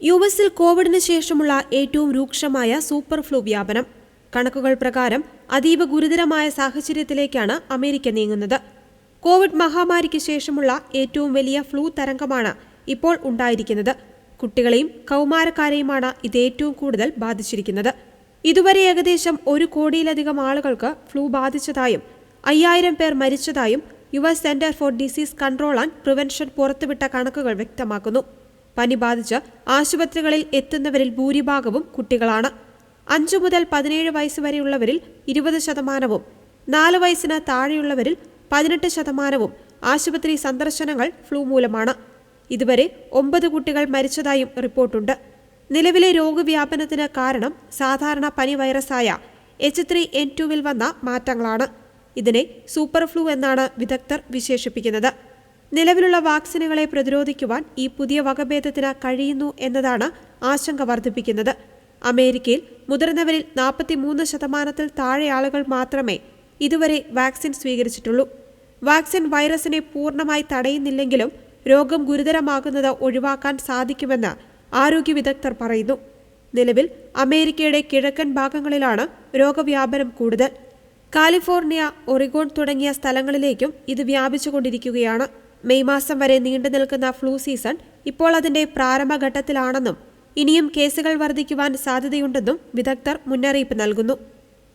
യുഎസിൽ കോവിഡിന് ശേഷമുള്ള ഏറ്റവും രൂക്ഷമായ സൂപ്പർ ഫ്ലൂ വ്യാപനം. കണക്കുകൾ പ്രകാരം അതീവ ഗുരുതരമായ സാഹചര്യത്തിലേക്കാണ് അമേരിക്ക നീങ്ങുന്നത്. കോവിഡ് മഹാമാരിക്ക് ശേഷമുള്ള ഏറ്റവും വലിയ ഫ്ലൂ തരംഗമാണ് ഇപ്പോൾ ഉണ്ടായിരിക്കുന്നത്. കുട്ടികളെയും കൗമാരക്കാരെയുമാണ് ഇത് ഏറ്റവും കൂടുതൽ ബാധിച്ചിരിക്കുന്നത്. ഇതുവരെ ഏകദേശം 1 കോടിയിലധികം ആളുകൾക്ക് ഫ്ലൂ ബാധിച്ചതായും 5000 പേർ മരിച്ചതായും US centre for disease control and prevention പുറത്തുവിട്ട കണക്കുകൾ വ്യക്തമാക്കുന്നു. പനി ബാധിച്ച് ആശുപത്രികളിൽ എത്തുന്നവരിൽ ഭൂരിഭാഗവും കുട്ടികളാണ്. 5 മുതൽ 17 വയസ്സ് വരെയുള്ളവരിൽ 20%, 4 വയസ്സിന് താഴെയുള്ളവരിൽ 18% ആശുപത്രി സന്ദർശനങ്ങൾ ഫ്ലൂ മൂലമാണ്. ഇതുവരെ 9 കുട്ടികൾ മരിച്ചതായും റിപ്പോർട്ടുണ്ട്. നിലവിലെ രോഗവ്യാപനത്തിന് കാരണം സാധാരണ പനി വൈറസായ H3N2 വന്ന മാറ്റങ്ങളാണ്. ഇതിനെ സൂപ്പർ ഫ്ലൂ എന്നാണ് വിദഗ്ധർ വിശേഷിപ്പിക്കുന്നത്. നിലവിലുള്ള വാക്സിനുകളെ പ്രതിരോധിക്കുവാൻ ഈ പുതിയ വകഭേദത്തിന് കഴിയുന്നു എന്നതാണ് ആശങ്ക വർദ്ധിപ്പിക്കുന്നത്. അമേരിക്കയിൽ മുതിർന്നവരിൽ 43% താഴെ ആളുകൾ മാത്രമേ ഇതുവരെ വാക്സിൻ സ്വീകരിച്ചിട്ടുള്ളൂ. വാക്സിൻ വൈറസിനെ പൂർണ്ണമായി തടയുന്നില്ലെങ്കിലും രോഗം ഗുരുതരമാകുന്നത് ഒഴിവാക്കാൻ സാധിക്കുമെന്ന് ആരോഗ്യ വിദഗ്ധർ പറയുന്നു. നിലവിൽ അമേരിക്കയുടെ കിഴക്കൻ ഭാഗങ്ങളിലാണ് രോഗവ്യാപനം കൂടുതൽ. കാലിഫോർണിയ, ഒറിഗോൺ തുടങ്ങിയ സ്ഥലങ്ങളിലേക്കും ഇത് വ്യാപിച്ചുകൊണ്ടിരിക്കുകയാണ്. മെയ് മാസം വരെ നീണ്ടു നിൽക്കുന്ന ഫ്ലൂ സീസൺ ഇപ്പോൾ അതിന്റെ പ്രാരംഭഘട്ടത്തിലാണെന്നും ഇനിയും കേസുകൾ വർദ്ധിക്കുവാൻ സാധ്യതയുണ്ടെന്നും വിദഗ്ധർ മുന്നറിയിപ്പ് നൽകുന്നു.